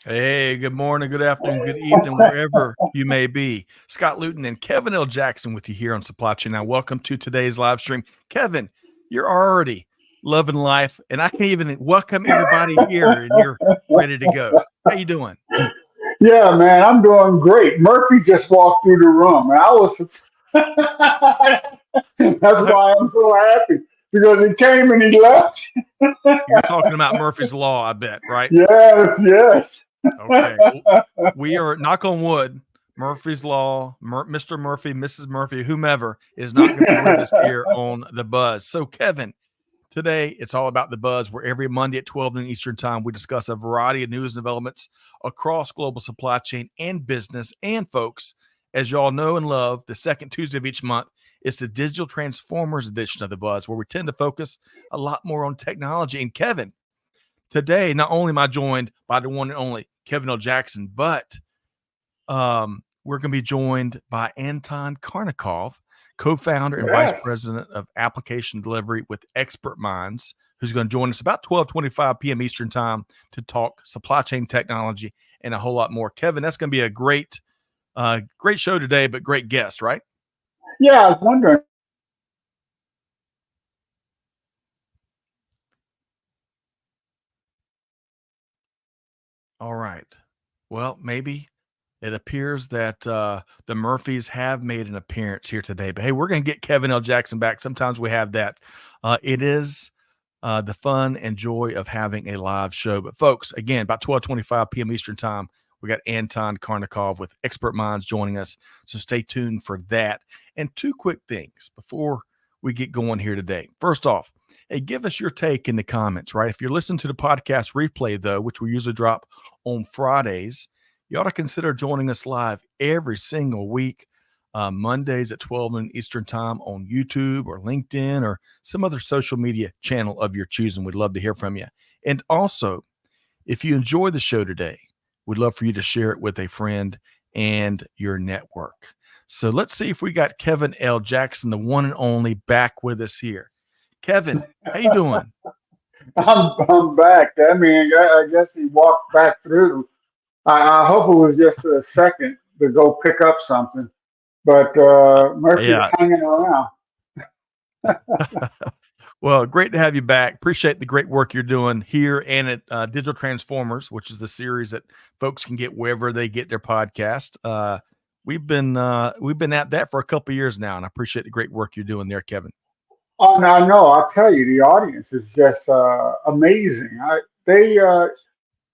Hey, good morning, good afternoon, good evening, wherever you may be. Scott Luton and Kevin L. Jackson with you here on Supply Chain. Now, welcome to today's live stream. Kevin, you're already loving life, and I can't even welcome everybody here, and you're ready to go. How you doing? Yeah, man, I'm doing great. Murphy just walked through the room, and I was. That's Uh, why I'm so happy because he came and he left. You're talking about Murphy's Law, I bet, right? Yes, yes. Okay. Well, we are, knock on wood, Murphy's Law, Mr. Murphy, Mrs. Murphy, whomever is not going to be with us here on the Buzz. So, Kevin, today, it's all about the Buzz, where every Monday at 12 noon Eastern Time, we discuss a variety of news and developments across global supply chain and business. And, folks, as y'all know and love, the second Tuesday of each month is the Digital Transformers edition of the Buzz, where we tend to focus a lot more on technology. And, Kevin, today, not only am I joined by the one and only Kevin L. Jackson, but we're going to be joined by Anton Karnikov, co-founder and vice Yes. president of application delivery with Expert Minds, who's going to join us about 12:25 p.m. Eastern Time to talk supply chain technology and a whole lot more. Kevin, that's going to be a great show today, but great guest, right? Yeah, I was wondering. All right. Well, maybe it appears that the Murphys have made an appearance here today. But hey, we're going to get Kevin L. Jackson back. Sometimes we have that. It is the fun and joy of having a live show. But folks, again, about 12:25 p.m. Eastern Time, we got Anton Karnikov with Expert Minds joining us. So stay tuned for that. And two quick things before we get going here today. First off, hey, give us your take in the comments, right? If you're listening to the podcast replay, though, which we usually drop on Fridays, you ought to consider joining us live every single week, Mondays at 12 noon Eastern Time on YouTube or LinkedIn or some other social media channel of your choosing. We'd love to hear from you. And also, if you enjoy the show today, we'd love for you to share it with a friend and your network. So let's see if we got Kevin L. Jackson, the one and only, back with us here. Kevin, how you doing? I'm back. I mean, I guess he walked back through. I hope it was just a second to go pick up something, but Murphy's Yeah. hanging around. Well, great to have you back. Appreciate the great work you're doing here and at Digital Transformers, which is the series that folks can get wherever they get their podcast. We've been at that for a couple of years now, and I appreciate the great work you're doing there, Kevin. Oh, no, no, I'll tell you, the audience is just amazing. They,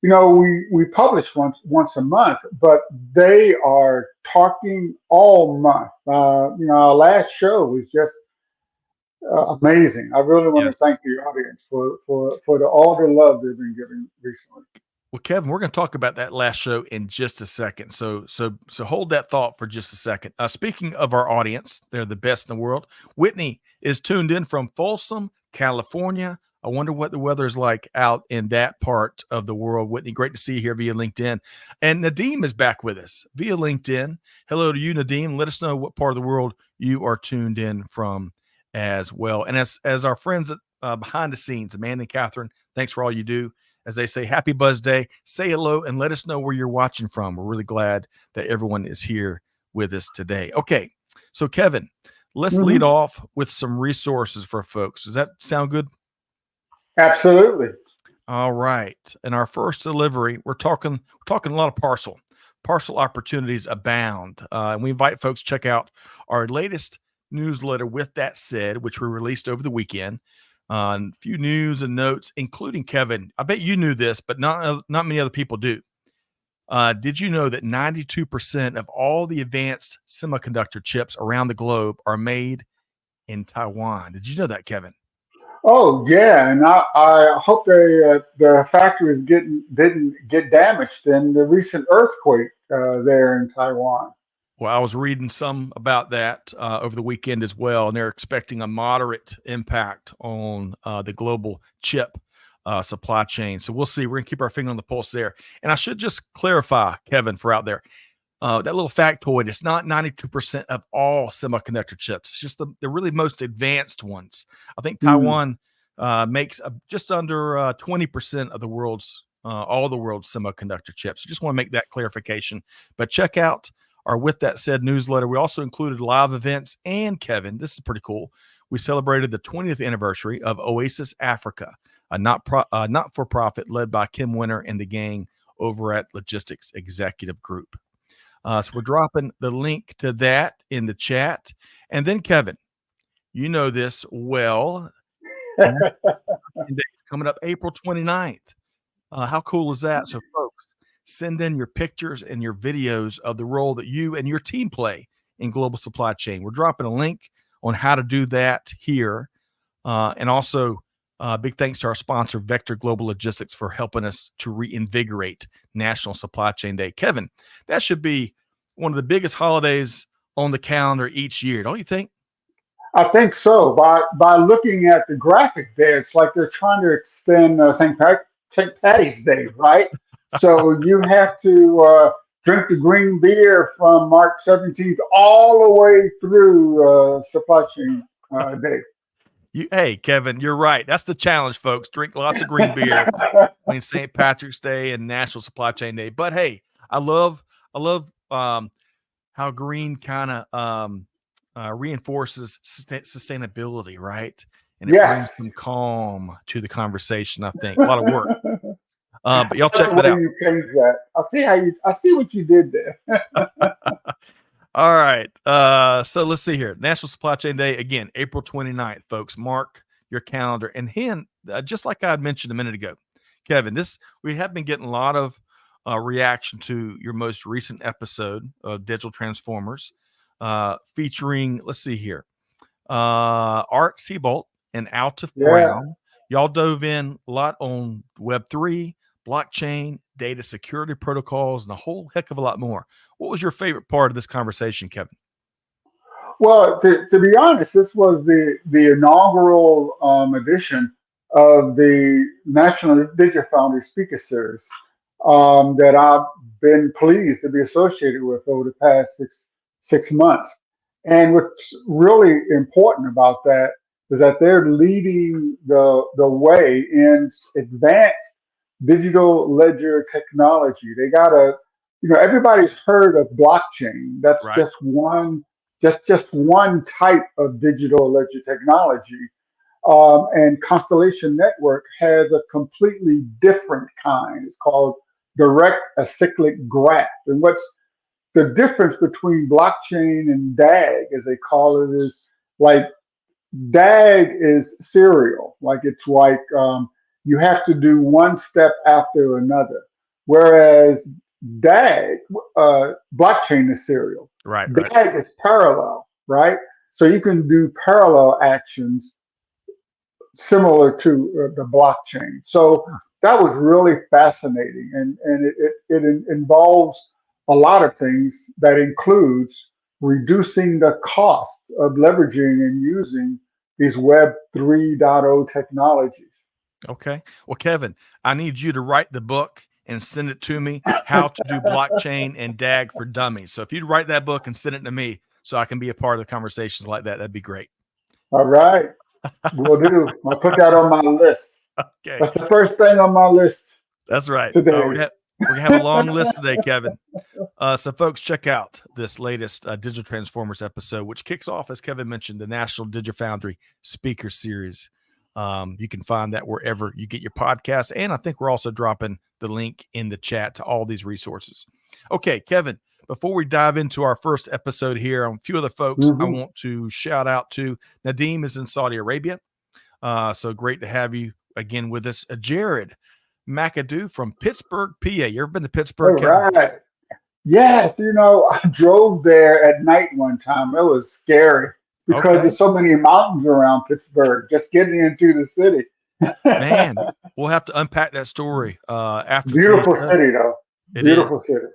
we publish once a month, but they are talking all month. Our last show was just amazing. I really want to Yes. thank the audience for all the love they've been giving recently. Well, Kevin, we're going to talk about that last show in just a second. So hold that thought for just a second. Speaking of our audience, they're the best in the world. Whitney is tuned in from Folsom, California. I wonder what the weather is like out in that part of the world. Whitney, great to see you here via LinkedIn. And Nadeem is back with us via LinkedIn. Hello to you, Nadeem. Let us know what part of the world you are tuned in from as well. And as our friends behind the scenes, Amanda and Catherine, thanks for all you do. As they say, happy Buzz Day. Say hello and let us know where you're watching from. We're really glad that everyone is here with us today. Okay, so Kevin, let's lead Hmm. off with some resources for folks. Does that sound good? Absolutely. All right. In our first delivery, we're talking a lot of parcel. Parcel opportunities abound. And we invite folks to check out our latest newsletter, With That Said, which we released over the weekend. A few news and notes, including Kevin. I bet you knew this, but not many other people do. Did you know that 92% of all the advanced semiconductor chips around the globe are made in Taiwan? Did you know that, Kevin? Oh yeah, and I hope the factories didn't get damaged in the recent earthquake there in Taiwan. Well, I was reading some about that over the weekend as well, and they're expecting a moderate impact on the global chip supply chain. So we'll see. We're going to keep our finger on the pulse there. And I should just clarify, Kevin, for out there, that little factoid, it's not 92% of all semiconductor chips. It's just the really most advanced ones. I think Hmm. Taiwan makes just under 20% of the world's all the world's semiconductor chips. Just want to make that clarification. But check out our With That Said newsletter. We also included live events, and Kevin, this is pretty cool. We celebrated the 20th anniversary of Oasis Africa, a not-for-profit led by Kim Winter and the gang over at Logistics Executive Group. So we're dropping the link to that in the chat. And then, Kevin, you know this well. Coming up April 29th. How cool is that? So, folks, send in your pictures and your videos of the role that you and your team play in global supply chain. We're dropping a link on how to do that here. And also, big thanks to our sponsor, Vector Global Logistics, for helping us to reinvigorate National Supply Chain Day. Kevin, that should be one of the biggest holidays on the calendar each year, don't you think? I think so. By looking at the graphic there, it's like they're trying to extend St. Patty's Day, right? So you have to drink the green beer from March 17th all the way through Supply Chain Day. Hey, Kevin, you're right. That's the challenge, folks. Drink lots of green beer between St. Patrick's Day and National Supply Chain Day. But hey, I love how green kind of reinforces sustainability, right? And it brings some calm to the conversation, I think. A lot of work. But y'all check that out. You change that. I see what you did there. All right. So let's see here. National Supply Chain Day, again, April 29th, folks. Mark your calendar. And just like I mentioned a minute ago, Kevin, we have been getting a lot of reaction to your most recent episode of Digital Transformers, featuring, let's see here, Art Seabolt and Altif Brown. Y'all dove in a lot on Web3, blockchain, data security protocols, and a whole heck of a lot more. What was your favorite part of this conversation, Kevin? Well, to be honest, this was the inaugural edition of the National DigiFoundry Speaker Series that I've been pleased to be associated with over the past six months. And what's really important about that is that they're leading the way in advanced digital ledger technology. They got everybody's heard of blockchain. That's right. just one type of digital ledger technology. And Constellation Network has a completely different kind. It's called direct acyclic graph. And what's the difference between blockchain and DAG, as they call it, is like DAG is serial. Like it's like you have to do one step after another. Whereas DAG, blockchain is serial. Right. DAG is parallel, right? So you can do parallel actions similar to the blockchain. So that was really fascinating, and it involves a lot of things. That includes reducing the cost of leveraging and using these Web 3.0 technologies. Okay. Well, Kevin, I need you to write the book and send it to me, How to Do Blockchain and DAG for Dummies. So if you'd write that book and send it to me so I can be a part of the conversations like that, that'd be great. All right. Will do. I'll put that on my list. Okay. That's the first thing on my list. That's right. Today. We're going to have a long list today, Kevin. So folks, check out this latest Digital Transformers episode, which kicks off, as Kevin mentioned, the National DigiFoundry Speaker Series. You can find that wherever you get your podcasts. And I think we're also dropping the link in the chat to all these resources. Okay, Kevin, before we dive into our first episode here, a few other folks I want to shout out to. Nadim is in Saudi Arabia. So great to have you again with us. Jared McAdoo from Pittsburgh, PA. You ever been to Pittsburgh, Kevin? Right. Yes, I drove there at night one time. It was scary because there's so many mountains around Pittsburgh, just getting into the city. Man, we'll have to unpack that story after. Beautiful city, though. Beautiful city.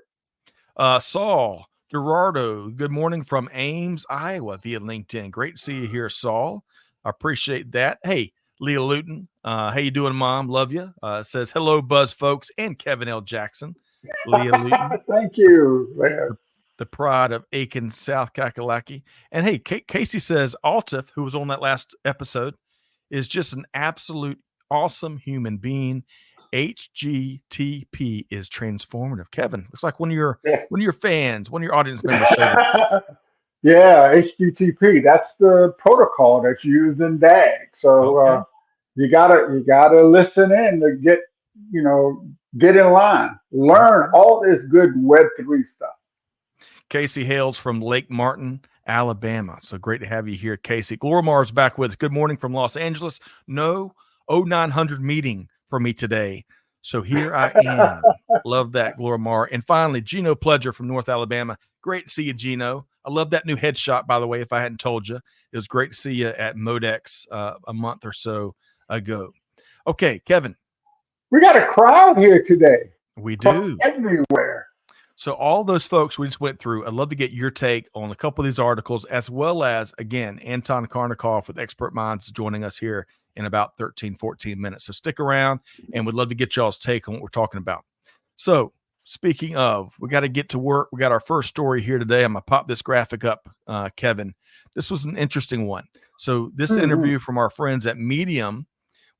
Saul Gerardo, good morning from Ames, Iowa via LinkedIn. Great to see you here, Saul. I appreciate that. Hey, Leah Luton, how you doing, Mom? Love you. Says, hello, Buzz folks, and Kevin L. Jackson. Leah Luton. Thank you, Leah. The pride of Aiken, South Kakalaki. And hey, Casey says, Altif, who was on that last episode, is just an absolute awesome human being HGTP is transformative. Kevin, looks like Yes. one of your fans, one of your audience members showed up. Yeah, HTTP. That's the protocol that's used in DAG. So Okay. you gotta listen in to you know get in line. Learn Okay. all this good Web3 stuff. Casey hails from Lake Martin, Alabama. So great to have you here, Casey. Glorimar's back with us. Good morning from Los Angeles. No 0900 meeting for me today. So here I am. Love that, Glorimar. And finally, Gino Pledger from North Alabama. Great to see you, Gino. I love that new headshot, by the way, if I hadn't told you. It was great to see you at Modex a month or so ago. Okay, Kevin. We got a crowd here today We from do. everywhere. So all those folks we just went through, I'd love to get your take on a couple of these articles, as well as, again, Anton Karnikov with Expert Minds joining us here in about 13, 14 minutes. So stick around, and we'd love to get y'all's take on what we're talking about. So speaking of, we got to get to work. We got our first story here today. I'm going to pop this graphic up, Kevin. This was an interesting one. So this interview from our friends at Medium,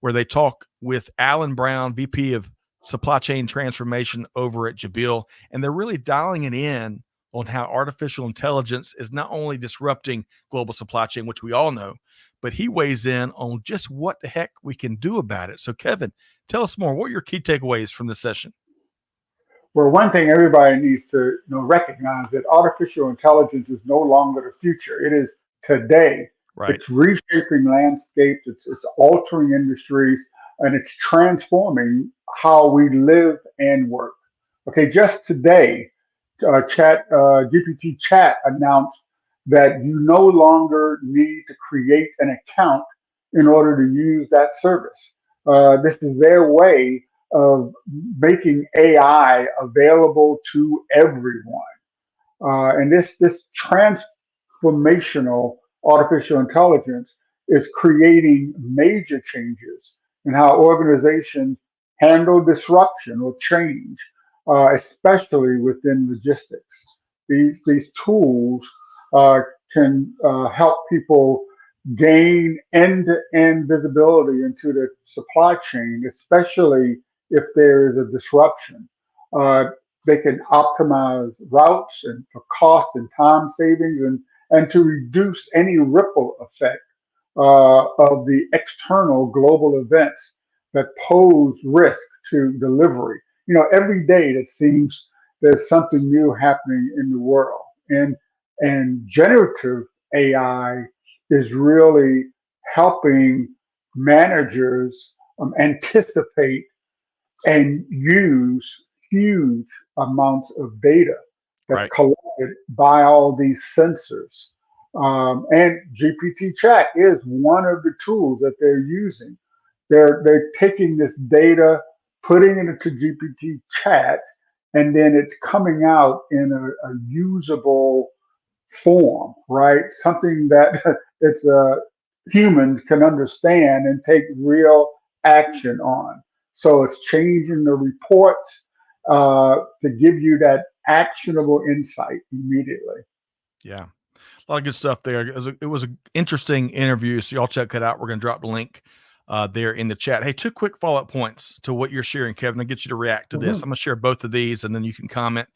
where they talk with Alan Brown, VP of Supply Chain Transformation over at Jabil, and they're really dialing it in on how artificial intelligence is not only disrupting global supply chain, which we all know, but he weighs in on just what the heck we can do about it. So, Kevin, tell us more. What are your key takeaways from this session? Well, one thing everybody needs to recognize that artificial intelligence is no longer the future. It is today. Right. It's reshaping landscapes. It's altering industries, and it's transforming how we live and work. Okay, just today, GPT Chat announced that you no longer need to create an account in order to use that service. This is their way of making AI available to everyone. And this transformational artificial intelligence is creating major changes in how organizations handle disruption or change, especially within logistics. These tools can help people gain end-to-end visibility into the supply chain, especially if there is a disruption. Uh, they can optimize routes and for cost and time savings and to reduce any ripple effect of the external global events that pose risk to delivery. Every day it seems there's something new happening in the world. And generative AI is really helping managers anticipate and use huge amounts of data that's Right. collected by all these sensors. And GPT Chat is one of the tools that they're using. They're taking this data, putting it into GPT Chat, and then it's coming out in a usable form, right? Something that it's humans can understand and take real action on. So it's changing the reports to give you that actionable insight immediately. Yeah. A lot of good stuff there. It was an interesting interview. So y'all check it out. We're going to drop the link there in the chat. Hey, two quick follow-up points to what you're sharing, Kevin. I'll get you to react to this. Mhm. I'm going to share both of these and then you can comment.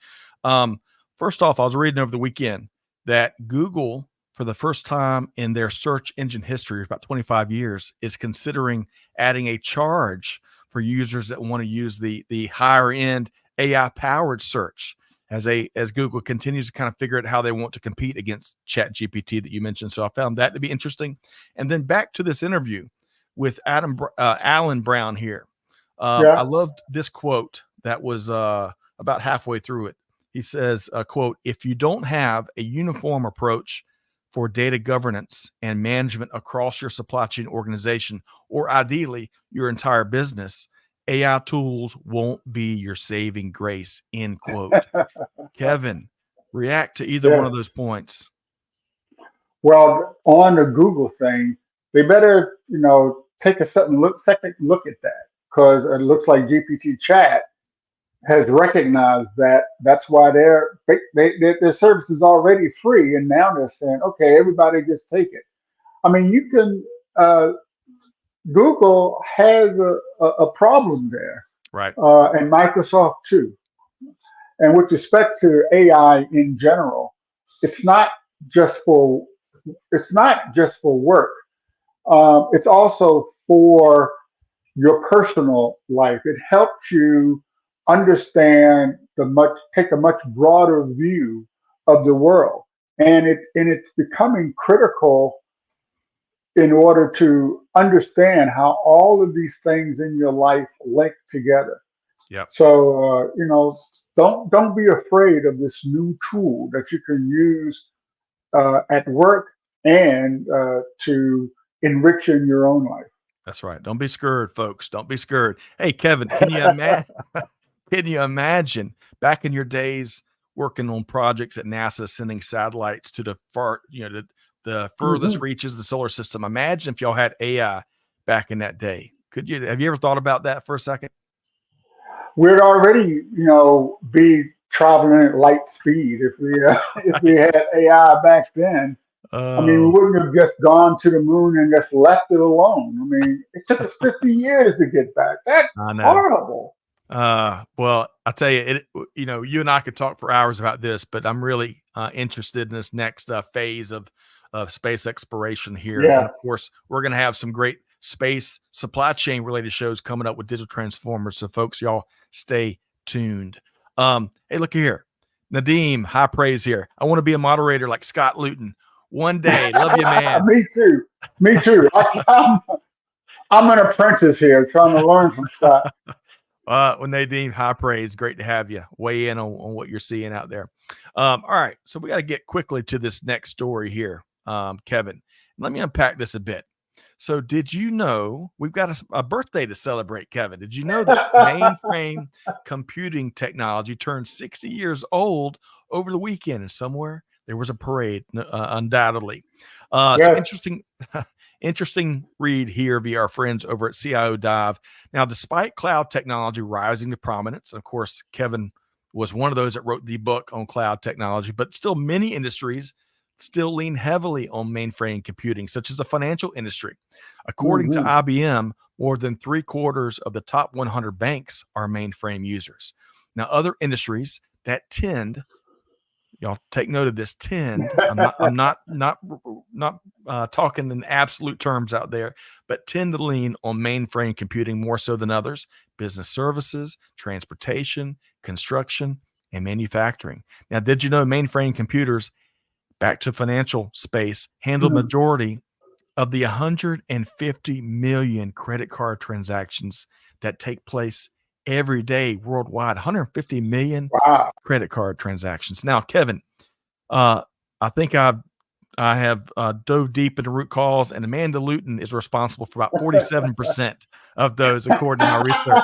First off, I was reading over the weekend that Google, for the first time in their search engine history, about 25 years, is considering adding a charge for users that want to use the higher end AI powered search as Google continues to kind of figure out how they want to compete against Chat GPT that you mentioned. So I found that to be interesting. And then back to this interview with Alan Brown here. I Yeah. loved this quote that was about halfway through it. He says, quote, "If you don't have a uniform approach for data governance and management across your supply chain organization, or ideally your entire business, AI tools won't be your saving grace," end quote. Kevin, react to either one Yeah. of those points. Well, on the Google thing, they better, take a second look at that because it looks like GPT Chat has recognized that that's why their service is already free, and now they're saying, okay, everybody just take it. I mean, you can. Google has a problem there. Right. and Microsoft too. And with respect to AI in general, it's not just for it's not just for work. It's also for your personal life. It helps you understand take a much broader view of the world, and it's becoming critical in order to understand how all of these things in your life link together. Yep. So don't be afraid of this new tool that you can use at work and to enrich in your own life. That's right. Don't be scared, folks. Don't be scared. Hey, Kevin, can you imagine? Can you imagine back in your days working on projects at NASA, sending satellites to the furthest Mhm. reaches of the solar system? Imagine if y'all had AI back in that day. Could you? Have you ever thought about that for a second? We'd already, be traveling at light speed if we if we Right. had AI back then. I mean, we Oh, wouldn't have just gone to the moon and just left it alone. I mean, it took us 50 years to get back. That's I know. horrible. Well, I tell you, you and I could talk for hours about this, but I'm really interested in this next phase of space exploration here, and Yeah. of course, we're going to have some great space supply chain related shows coming up with digital transformers. So, folks, y'all stay tuned. Hey, look here, Nadeem, high praise here. I want to be a moderator like Scott Luton one day. Love you, man. Me too. Me too. I'm an apprentice here trying to learn from Scott. Well, Nadine, high praise. Great to have you weigh in on what you're seeing out there. All right. So we got to get quickly to this next story here, Kevin. Let me unpack this a bit. So, did you know we've got a birthday to celebrate, Kevin? Did you know that mainframe computing technology turned 60 years old over the weekend? And somewhere there was a parade, undoubtedly. So, Yes. interesting. Interesting read here via our friends over at CIO Dive. Now, despite cloud technology rising to prominence, of course, Kevin was one of those that wrote the book on cloud technology, but still many industries still lean heavily on mainframe computing, such as the financial industry. According to Hmm. IBM, more than 3/4 of the top 100 banks are mainframe users. Now, other industries that tend, y'all take note of this, tend, I'm not talking in absolute terms out there, but tend to lean on mainframe computing more so than others: business services, transportation, construction, and manufacturing. Now, did you know mainframe computers, back to financial space, handle majority of the 150 million credit card transactions that take place every day worldwide? 150 million Wow. credit card transactions. Now, Kevin, uh, I think I have dove deep into root cause, and Amanda Luton is responsible for about 47% of those, according to my research.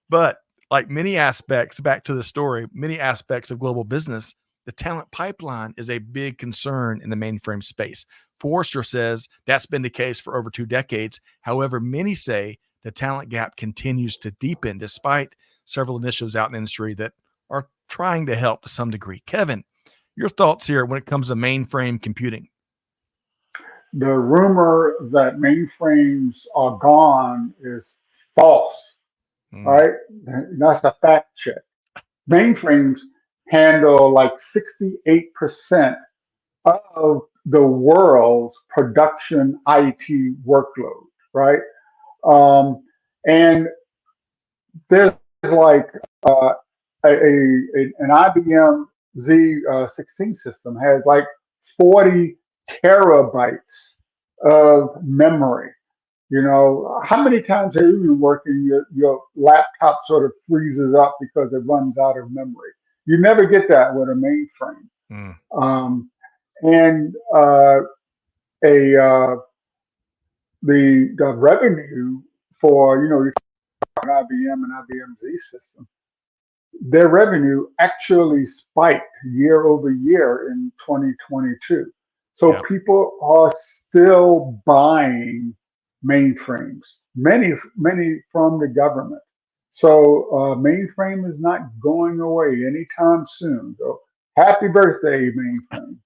But like many aspects, back to the story, many aspects of global business, the talent pipeline is a big concern in the mainframe space. Forrester says that's been the case for over 2 decades. However, many say the talent gap continues to deepen despite several initiatives out in the industry that are trying to help to some degree. Kevin, your thoughts here when it comes to mainframe computing? The rumor that mainframes are gone is false. All Mm, right. That's a fact check. Mainframes handle like 68% of the world's production IT workload, right? Um, and there's like uh, an IBM Z16 system has like 40 terabytes of memory. How many times have you been working, your laptop sort of freezes up because it runs out of memory? You never get that with a mainframe. mm, Um, and a the revenue for IBM and IBM Z system, their revenue actually spiked year over year in 2022. So yeah. people are still buying mainframes, many from the government. So mainframe is not going away anytime soon. So happy birthday, mainframe.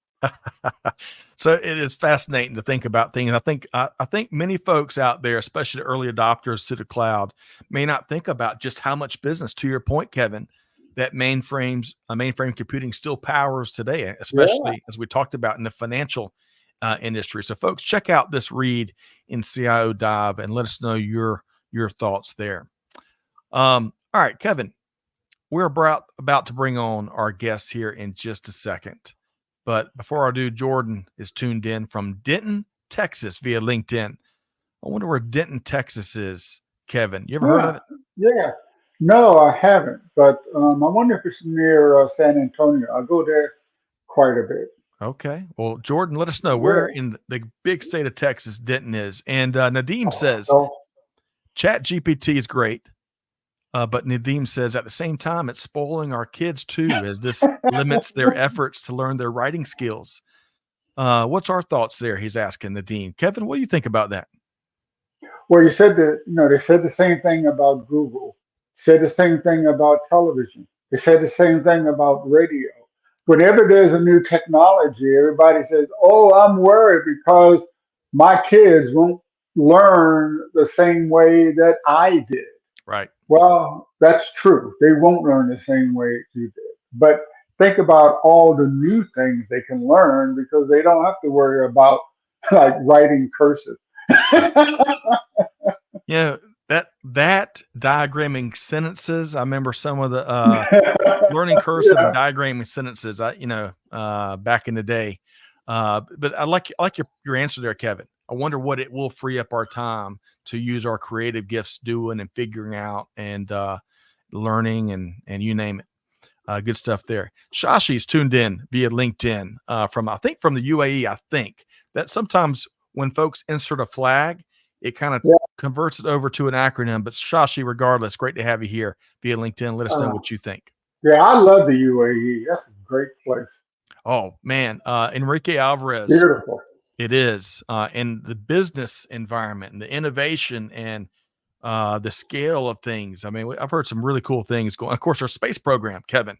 So it is fascinating to think about things. I think many folks out there, especially early adopters to the cloud, may not think about just how much business, to your point, Kevin, that mainframe computing still powers today, Yeah. especially as we talked about in the financial industry. So, folks, check out this read in CIO Dive and let us know your thoughts there. All right, Kevin, we're about to bring on our guest here in just a second. But before I do, Jordan is tuned in from Denton, Texas via LinkedIn. I wonder where Denton, Texas is, Kevin. You ever heard of Huh. it? Yeah. No, I haven't, but I wonder if it's near San Antonio. I go there quite a bit. Okay. Well, Jordan, let us know where Yeah. in the big state of Texas Denton is. And Nadeem says So, Chat GPT is great. But Nadeem says at the same time, it's spoiling our kids too, as this limits their efforts to learn their writing skills. What's our thoughts there? He's asking Nadeem. Kevin, what do you think about that? well, you said that, they said the same thing about Google, said the same thing about television. They said the same thing about radio. Whenever there's a new technology, everybody says, "Oh, I'm worried because my kids won't learn the same way that I did." Right. Well, that's true. They won't learn the same way you did. But think about all the new things they can learn because they don't have to worry about like writing cursive. Right. Yeah, that diagramming sentences. I remember some of the learning cursive and Yeah. diagramming sentences. Back in the day. But I like your answer there, Kevin. I wonder what it will free up our time to use our creative gifts doing and figuring out and learning and you name it. Good stuff there. Shashi's tuned in via LinkedIn from the UAE. I think that sometimes when folks insert a flag, it kind of Yeah. converts it over to an acronym. But Shashi, regardless, great to have you here via LinkedIn. Let us know Uh, what you think. yeah, I love the UAE. That's a great place. Oh man, Enrique Alvarez, Beautiful. it is in the business environment and the innovation and the scale of things. I mean, I've heard some really cool things going. Of course, our space program, Kevin,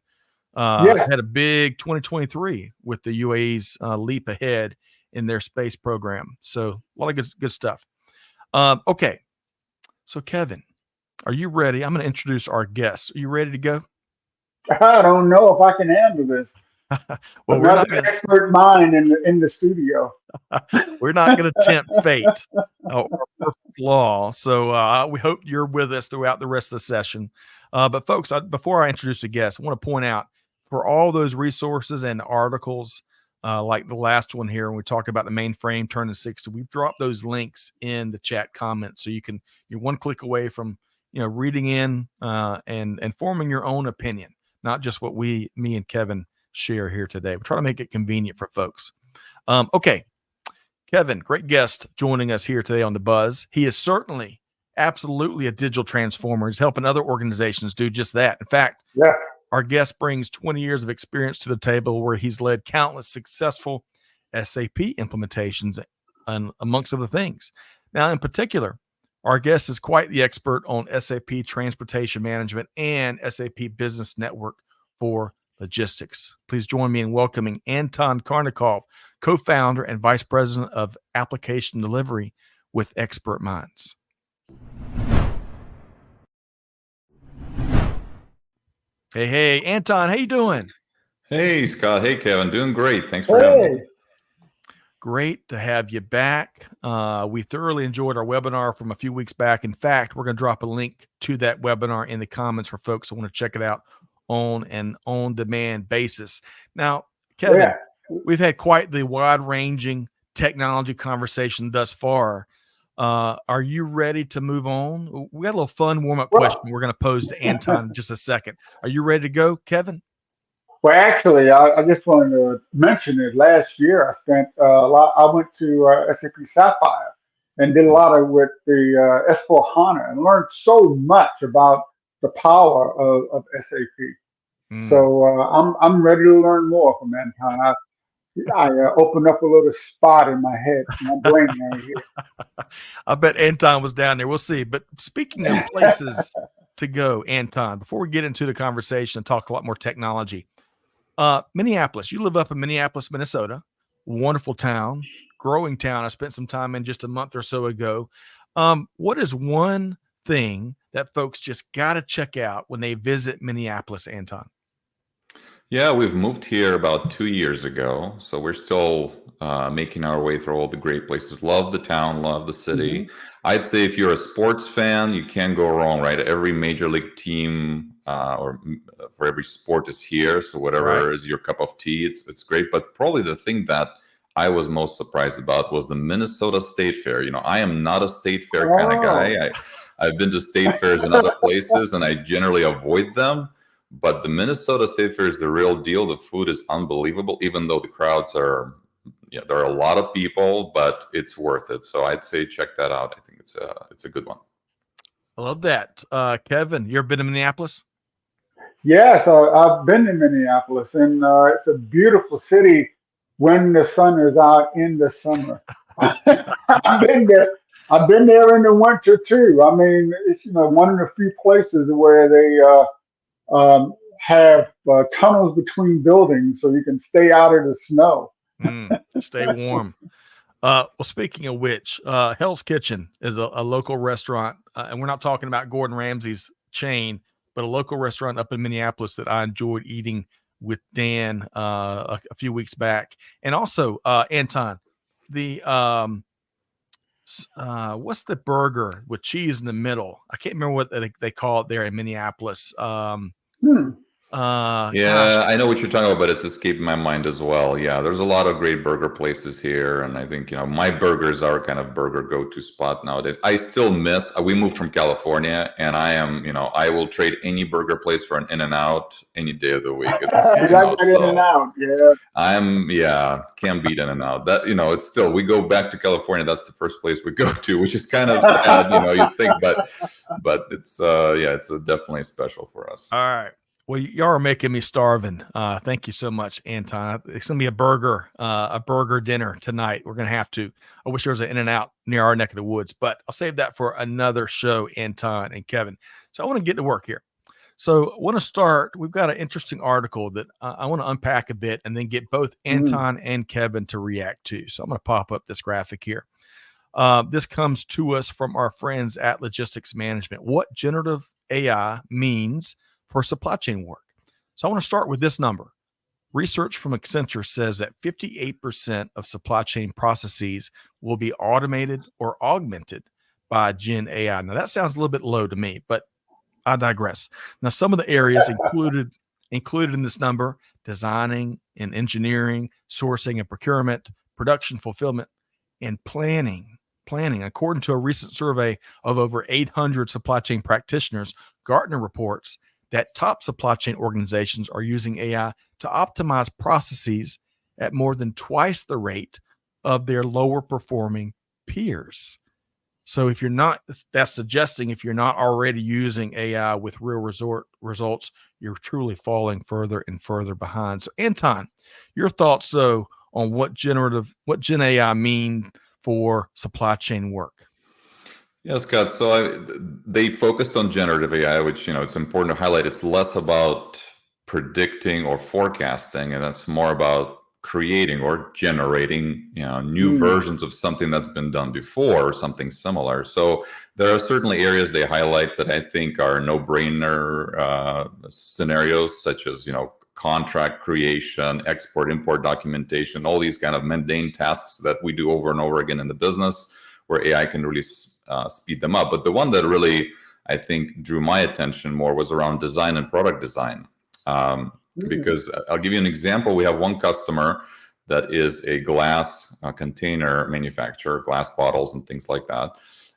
Yes. had a big 2023 with the UAE's leap ahead in their space program. So a lot of good stuff. Okay, so Kevin, are you ready? I'm going to introduce our guests. Are you ready to go? I don't know if I can handle this. Well, we're Another not going expert mind in the studio. we're not going to tempt fate or Murphy's law. So we hope you're with us throughout the rest of the session. But folks, before I introduce the guest, I want to point out for all those resources and articles, like the last one here, when we talk about the mainframe turning 60, we've dropped those links in the chat comments, so you're one click away from reading in and forming your own opinion, not just what me and Kevin share here today. We try to make it convenient for folks. Okay, Kevin, great guest joining us here today on The Buzz. He is certainly, absolutely a digital transformer. He's helping other organizations do just that. In fact, Yeah. our guest brings 20 years of experience to the table where he's led countless successful SAP implementations and amongst other things. Now, in particular, our guest is quite the expert on SAP Transportation Management and SAP Business Network for Logistics. Please join me in welcoming Anton Karnikov, co-founder and vice president of application delivery with Expert Minds. Hey, Anton, how you doing? Hey, Scott. Hey, Kevin. Doing great. Thanks for having me. Hey. Great to have you back. We thoroughly enjoyed our webinar from a few weeks back. In fact, we're going to drop a link to that webinar in the comments for folks who want to check it out on an on-demand basis. Now, Kevin, Yeah. we've had quite the wide-ranging technology conversation thus far. Are you ready to move on? We got a little fun warm-up question Well, we're going to pose to Anton in just a second. Are you ready to go, Kevin? well, actually, I just wanted to mention that last year I spent a lot. I went to SAP Sapphire and did a lot of with the S4 HANA and learned so much about the power of SAP. Mm. So I'm ready to learn more from Anton. I opened up a little spot in my head, my brain right here. I bet Anton was down there. We'll see. But speaking of places to go, Anton, before we get into the conversation and talk a lot more technology, Minneapolis, you live up in Minneapolis, Minnesota. wonderful town, growing town. I spent some time in just a month or so ago. What is one thing that folks just got to check out when they visit Minneapolis, Anton? Yeah, we've moved here about 2 years ago, so we're still making our way through all the great places. Love the town, love the city. Mhm. I'd say if you're a sports fan, you can't go wrong, right? Every major league team for every sport is here, so Right. whatever is your cup of tea, it's great. But probably the thing that I was most surprised about was the Minnesota State Fair. I am not a state fair kind of Oh. guy. I've been to state fairs in other places, and I generally avoid them. But the Minnesota State Fair is the real deal. The food is unbelievable, even though the crowds are, there are a lot of people, but it's worth it. So I'd say check that out. I think it's a good one. I love that. Kevin, you ever been to Minneapolis? Yes, I've been to Minneapolis, and it's a beautiful city when the sun is out in the summer. I've been there. I've been there in the winter too. I mean, it's one of the few places where they have tunnels between buildings so you can stay out of the snow. Stay warm. Well, speaking of which, Hell's Kitchen is a local restaurant, and we're not talking about Gordon Ramsay's chain, but a local restaurant up in Minneapolis that I enjoyed eating with Dan a few weeks back. And also, Anton, the what's the burger with cheese in the middle? I can't remember what they call it there in Minneapolis. Hmm. Gosh, I know what you're talking about, but it's escaping my mind as well. Yeah, there's a lot of great burger places here, and I think my burgers are kind of burger go-to spot nowadays. I still miss. We moved from California, and I will trade any burger place for an In-N-Out any day of the week. It's You like that in and out, yeah. can't beat In-N-Out. That it's still, we go back to California. That's the first place we go to, which is kind of sad. You'd think, but it's it's definitely special for us. all right. Well, y'all are making me starving. Thank you so much, Anton. It's gonna be a burger dinner tonight. We're gonna have to. I wish there was an In-N-Out near our neck of the woods, but I'll save that for another show, Anton and Kevin. So I want to get to work here. So I want to start. We've got an interesting article that I want to unpack a bit and then get both Anton and Kevin to react to. So I'm going to pop up this graphic here. This comes to us from our friends at Logistics Management. What generative AI means for supply chain work. So I want to start with this number. Research from Accenture says that 58% of supply chain processes will be automated or augmented by Gen AI. Now that sounds a little bit low to me, but I digress. Now, some of the areas included in this number: designing and engineering, sourcing and procurement, production, fulfillment, and planning. According to a recent survey of over 800 supply chain practitioners, Gartner reports that top supply chain organizations are using AI to optimize processes at more than twice the rate of their lower performing peers. So if you're not, that's suggesting if you're not already using AI with real results, you're truly falling further and further behind. So Anton, your thoughts though on what Gen AI mean for supply chain work? Yeah, Scott. So they focused on generative AI, which it's important to highlight. It's less about predicting or forecasting, and it's more about creating or generating new versions of something that's been done before or something similar. So there are certainly areas they highlight that I think are no-brainer scenarios, such as contract creation, export import documentation, all these kind of mundane tasks that we do over and over again in the business, where AI can really speed them up. But the one that really, I think, drew my attention more was around design and product design. Because I'll give you an example. We have one customer that is a glass container manufacturer, glass bottles and things like that.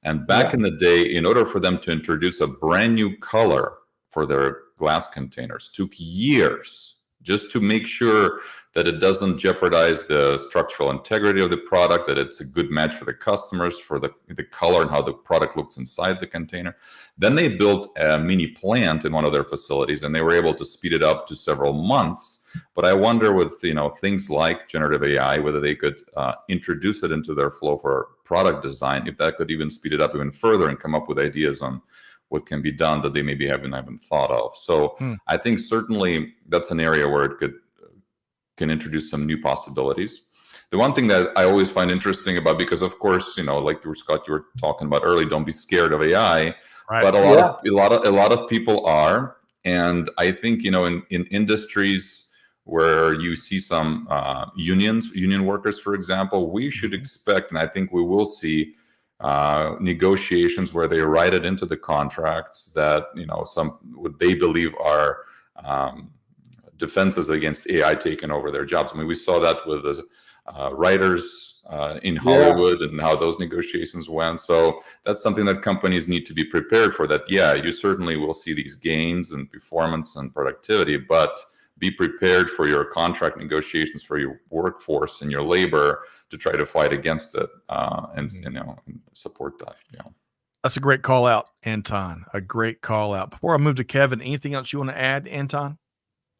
And back in the day, in order for them to introduce a brand new color for their glass containers, took years just to make sure that it doesn't jeopardize the structural integrity of the product, that it's a good match for the customers, for the color and how the product looks inside the container. Then they built a mini plant in one of their facilities, and they were able to speed it up to several months. But I wonder with things like generative AI, whether they could introduce it into their flow for product design, if that could even speed it up even further and come up with ideas on what can be done that they maybe haven't thought of. So I think certainly that's an area where it can introduce some new possibilities. The one thing that I always find interesting about, because of course, like Scott, you were talking about earlier, don't be scared of AI, Right. but Yeah. a lot of people are, and I think in industries where you see some union workers, for example, we should expect, and I think we will see negotiations where they write it into the contracts that some what they believe are defenses against AI taking over their jobs. I mean, we saw that with the writers in Hollywood and how those negotiations went. So that's something that companies need to be prepared for. That, yeah, you certainly will see these gains in performance and productivity, but be prepared for your contract negotiations for your workforce and your labor to try to fight against it and support that. That's a great call out, Anton. A great call out. Before I move to Kevin, anything else you want to add, Anton?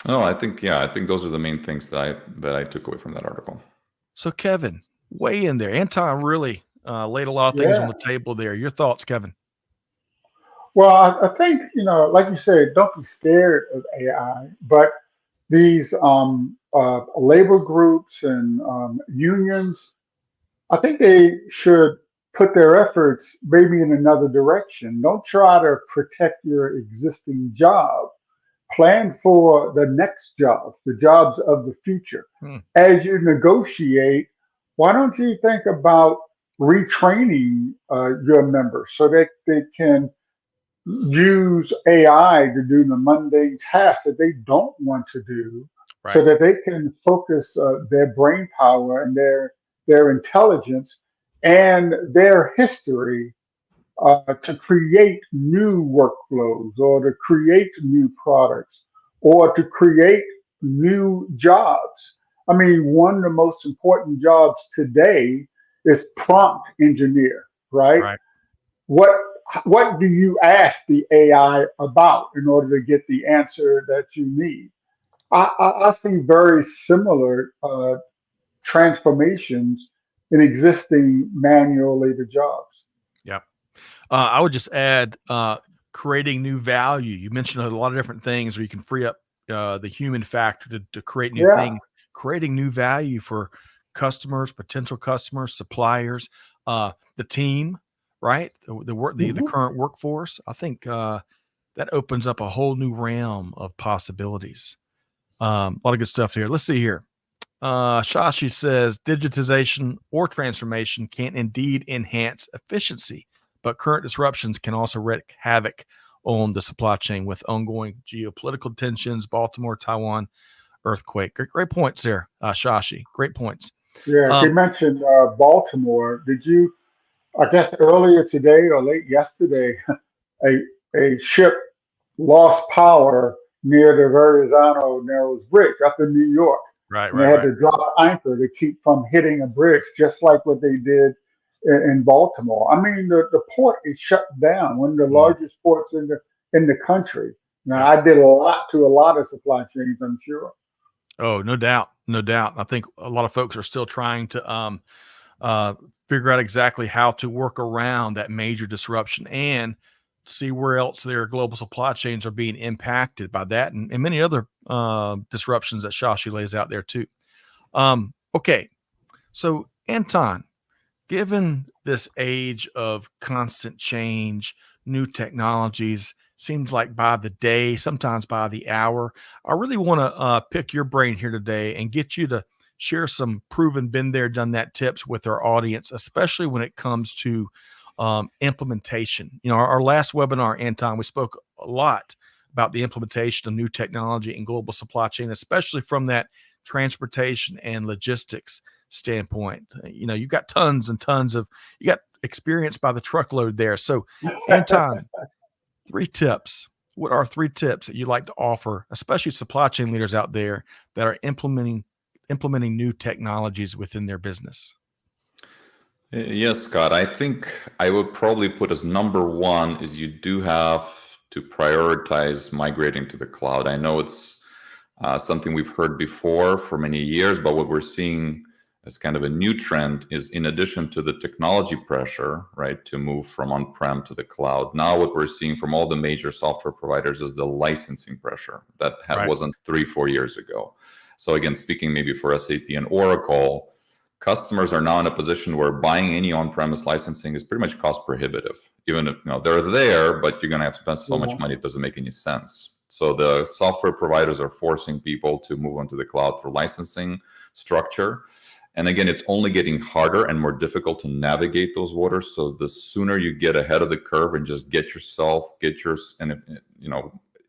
No, I think those are the main things that I took away from that article. So Kevin, weigh in there. Anton really laid a lot of things on the table there. Your thoughts, Kevin? Well, I think, like you said, don't be scared of AI, but these labor groups and unions, I think they should put their efforts maybe in another direction. Don't try to protect your existing job. Plan for the next jobs, the jobs of the future. As you negotiate, why don't you think about retraining your members so that they can use AI to do the mundane tasks that they don't want to do, so that they can focus their brain power and their intelligence and their history to create new workflows or to create new products or to create new jobs. I mean, one of the most important jobs today is prompt engineer, right? What do you ask the AI about in order to get the answer that you need? I see very similar transformations in existing manual labor jobs. Yep. I would just add creating new value. You mentioned a lot of different things where you can free up the human factor to create new things, creating new value for customers, potential customers, suppliers, the team, right? The current workforce. I think that opens up a whole new realm of possibilities. A lot of good stuff here. Let's see here. Shashi says digitization or transformation can indeed enhance efficiency, but current disruptions can also wreak havoc on the supply chain with ongoing geopolitical tensions, Baltimore, Taiwan, earthquake. Great points there, Shashi. Great points. Yeah, you mentioned Baltimore. Did you, I guess earlier today or late yesterday, a ship lost power near the Verrazano Narrows Bridge up in New York. Right. They had to drop anchor to keep from hitting a bridge, just like what they did in Baltimore. I mean, the port is shut down, one of the largest ports in the country. Now, I did a lot of supply chains, I'm sure. Oh, no doubt. No doubt. I think a lot of folks are still trying to figure out exactly how to work around that major disruption and see where else their global supply chains are being impacted by that and many other disruptions that Shashi lays out there too. Okay. So Anton, given this age of constant change, new technologies, seems like by the day, sometimes by the hour, I really want to pick your brain here today and get you to share some proven, been there, done that tips with our audience, especially when it comes to implementation. Our last webinar, Anton, we spoke a lot about the implementation of new technology in global supply chain, especially from that transportation and logistics standpoint. You've got tons and tons you got experience by the truckload there. So Anton, 3 tips. What are 3 tips that you'd like to offer, especially supply chain leaders out there that are implementing new technologies within their business? Yes, Scott. I think I would probably put as number 1 is you do have to prioritize migrating to the cloud. I know it's something we've heard before for many years, but what we're seeing as kind of a new trend is, in addition to the technology pressure, right, to move from on-prem to the cloud, now what we're seeing from all the major software providers is the licensing pressure that wasn't 3-4 years ago. So again, speaking maybe for SAP and Oracle, customers are now in a position where buying any on-premise licensing is pretty much cost prohibitive. Even if they're there, but you're going to have to spend so much money, it doesn't make any sense. So the software providers are forcing people to move onto the cloud through licensing structure. And again, it's only getting harder and more difficult to navigate those waters. So the sooner you get ahead of the curve and just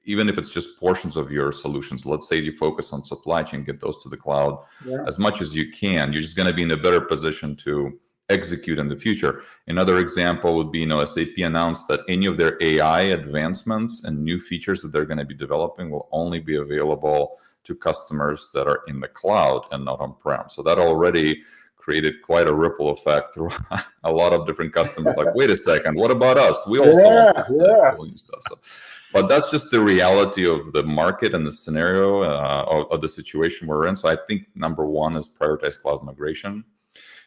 even if it's just portions of your solutions, let's say you focus on supply chain, get those to the cloud as much as you can, you're just going to be in a better position to execute in the future. Another example would be, SAP announced that any of their AI advancements and new features that they're going to be developing will only be available to customers that are in the cloud and not on-prem. So that already created quite a ripple effect through a lot of different customers. Like, wait a second, what about us? We also want this cool stuff. So, but that's just the reality of the market and the scenario of the situation we're in. So I think number one is prioritize cloud migration.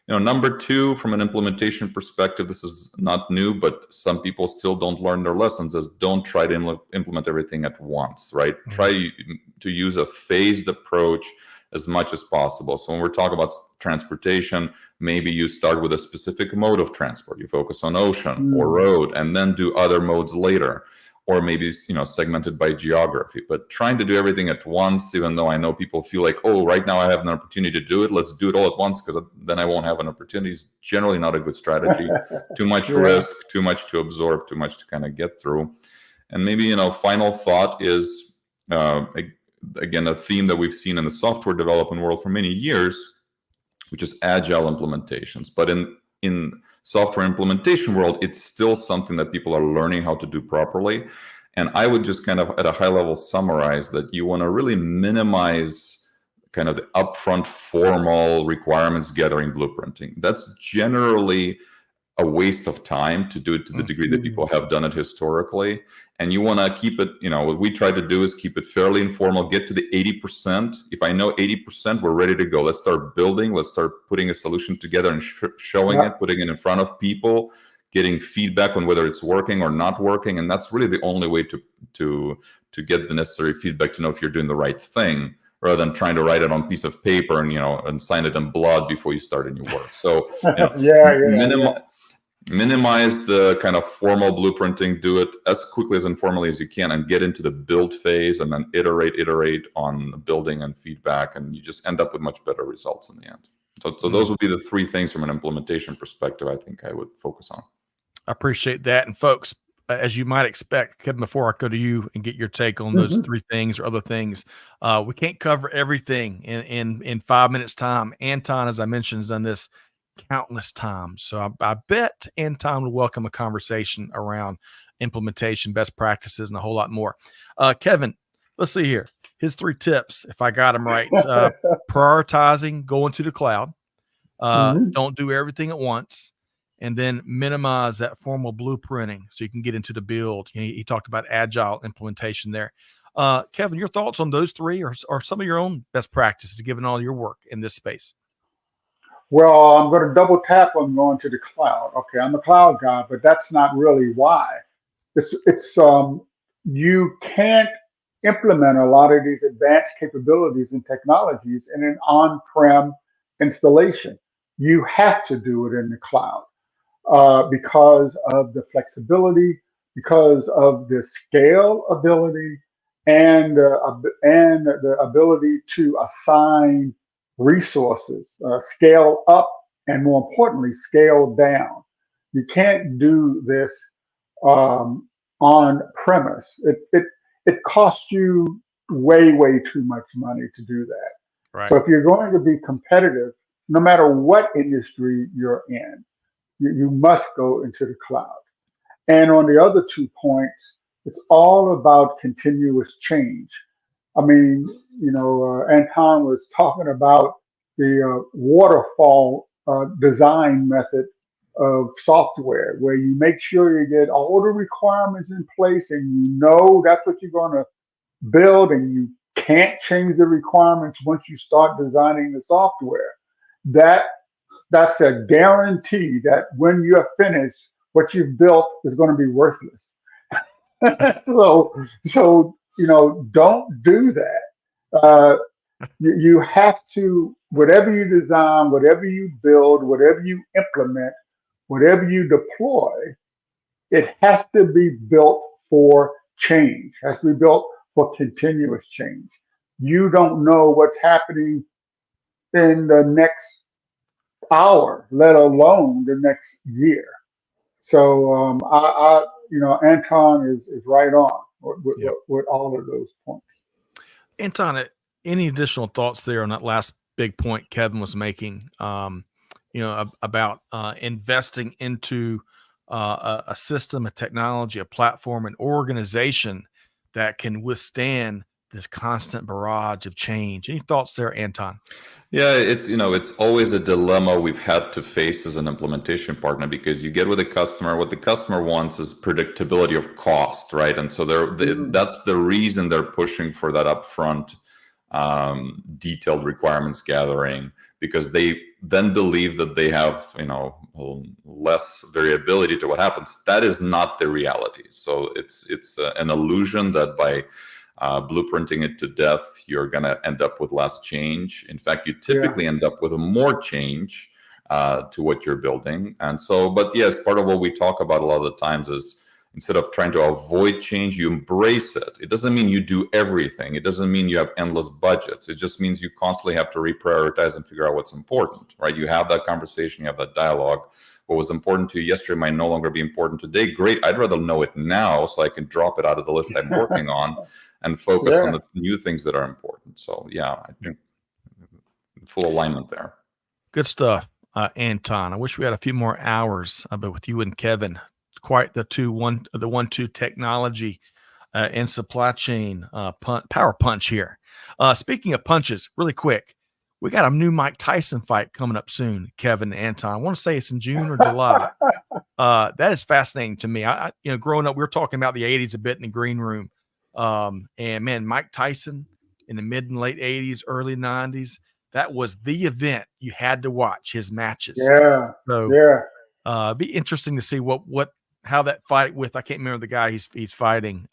Number two, from an implementation perspective, this is not new, but some people still don't learn their lessons, is don't try to implement everything at once, right? Mm-hmm. Try to use a phased approach as much as possible. So when we're talking about transportation, maybe you start with a specific mode of transport. You focus on ocean or road, and then do other modes later. Or maybe segmented by geography, but trying to do everything at once, even though I know people feel like, oh, right now I have an opportunity to do it, let's do it all at once, because then I won't have an opportunity, is generally not a good strategy. Too much risk, too much to absorb, too much to kind of get through. And maybe, final thought is, again, a theme that we've seen in the software development world for many years, which is agile implementations. But in software implementation world, it's still something that people are learning how to do properly. And I would just kind of at a high level summarize that you want to really minimize kind of the upfront formal requirements gathering blueprinting. That's generally a waste of time to do it to the degree that people have done it historically. And you want to keep it, what we try to do is keep it fairly informal, get to the 80%. If I know 80%, we're ready to go. Let's start building. Let's start putting a solution together and showing it, putting it in front of people, getting feedback on whether it's working or not working. And that's really the only way to get the necessary feedback to know if you're doing the right thing, rather than trying to write it on a piece of paper and, and sign it in blood before you start any work. So, minimize the kind of formal blueprinting, do it as quickly as informally as you can, and get into the build phase, and then iterate on building and feedback, and you just end up with much better results in the end. So those would be the three things from an implementation perspective I think I would focus on. I appreciate that. And folks, as you might expect, Kevin, before I go to you and get your take on those three things or other things, we can't cover everything in 5 minutes time. Anton, as I mentioned, has done this countless times. So I bet Anton will welcome a conversation around implementation, best practices, and a whole lot more. Kevin, let's see here. His 3 tips, if I got them right. Prioritizing going to the cloud. Don't do everything at once. And then minimize that formal blueprinting so you can get into the build. He talked about agile implementation there. Kevin, your thoughts on those 3 or some of your own best practices given all your work in this space? Well, I'm going to double tap on going to the cloud. Okay, I'm a cloud guy, but that's not really why. It's you can't implement a lot of these advanced capabilities and technologies in an on-prem installation. You have to do it in the cloud because of the flexibility, because of the scalability, and the ability to assign resources, scale up, and more importantly, scale down. You can't do this on premise. It costs you way too much money to do that. Right. So if you're going to be competitive, no matter what industry you're in, you must go into the cloud. And on the other 2 points, it's all about continuous change. I mean, Anton was talking about the waterfall design method of software, where you make sure you get all the requirements in place and that's what you're going to build, and you can't change the requirements once you start designing the software. That's a guarantee that when you're finished, what you've built is going to be worthless. So don't do that. You have to, whatever you design, whatever you build, whatever you implement, whatever you deploy, it has to be built for change, has to be built for continuous change. You don't know what's happening in the next hour, let alone the next year. So Anton is right on Yep. with all of those points. Anton, any additional thoughts there on that last big point Kevin was making? About investing into a system, a technology, a platform, an organization that can withstand this constant barrage of change. Any thoughts there, Anton? Yeah, it's always a dilemma we've had to face as an implementation partner, because you get with a customer, what the customer wants is predictability of cost, right? And so Mm, that's the reason they're pushing for that upfront detailed requirements gathering, because they then believe that they have less variability to what happens. That is not the reality. So it's an illusion that by blueprinting it to death, you're going to end up with less change. In fact, you yeah, typically end up with more change to what you're building. And so, but yes, part of what we talk about a lot of the times is, instead of trying to avoid change, you embrace it. It doesn't mean you do everything. It doesn't mean you have endless budgets. It just means you constantly have to reprioritize and figure out what's important, right? You have that conversation, you have that dialogue. What was important to you yesterday might no longer be important today. Great. I'd rather know it now so I can drop it out of the list I'm working on and focus on yeah. the new things that are important. So yeah, I think full alignment there. Good stuff, Anton. I wish we had a few more hours, but with you and Kevin, quite the 1-2 technology and supply chain power punch here. Speaking of punches, really quick, we got a new Mike Tyson fight coming up soon. Kevin and Anton, I want to say it's in June or July. That is fascinating to me. Growing up, we were talking about the '80s a bit in the green room, and man, Mike Tyson in the mid and late '80s, early '90s. That was the event you had to watch his matches. Yeah, So yeah. be interesting to see how that fight with, I can't remember the guy he's fighting.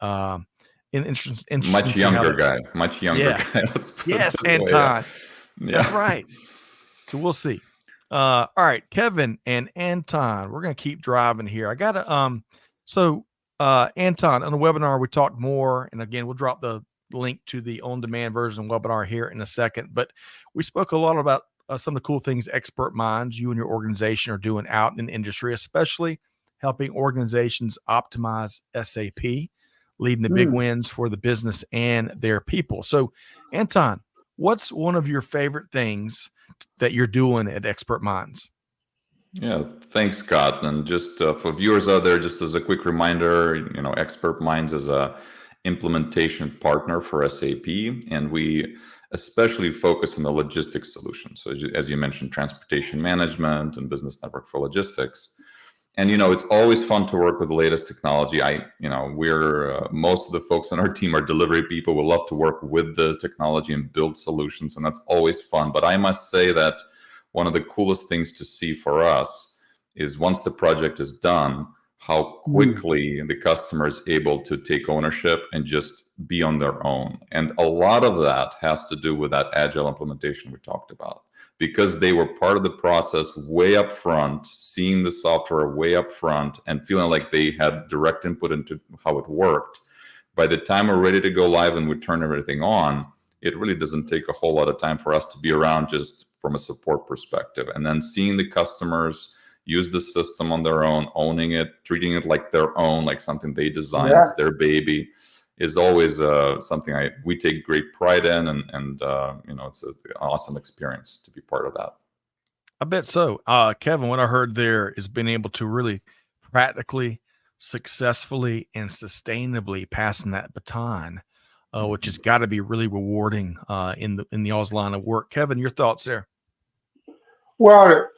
Interesting Much to see how younger that. guy, much younger Yeah. guy. Let's put it Yes, this way. Yeah. Anton. That's Yeah. right. So we'll see. All right, Kevin and Anton, we're gonna keep driving here. I gotta so Anton, on the webinar we talked more, and again we'll drop the link to the on-demand version webinar here in a second. But we spoke a lot about some of the cool things Expert Minds, you and your organization are doing out in the industry, especially helping organizations optimize SAP, leading to big Mm. wins for the business and their people. So, Anton, what's one of your favorite things that you're doing at Expert Minds? Yeah, thanks, Scott. And just for viewers out there, just as a quick reminder, Expert Minds is a implementation partner for SAP, and we especially focus on the logistics solutions. So as you mentioned, transportation management and business network for logistics. And it's always fun to work with the latest technology. We're most of the folks on our team are delivery people. We love to work with the technology and build solutions, and that's always fun. But I must say that one of the coolest things to see for us is, once the project is done, how Mm. quickly the customer is able to take ownership and just be on their own. And a lot of that has to do with that agile implementation we talked about, because they were part of the process way up front, seeing the software way up front and feeling like they had direct input into how it worked. By the time we're ready to go live and we turn everything on, it really doesn't take a whole lot of time for us to be around just from a support perspective. And then seeing the customers use the system on their own, owning it, treating it like their own, like something they designed, Yeah. it's their baby, is always something we take great pride in, and it's an awesome experience to be part of that. I bet so. Kevin, what I heard there is being able to really practically, successfully, and sustainably passing that baton, which has got to be really rewarding in the y'all's line of work. Kevin, your thoughts there? Well,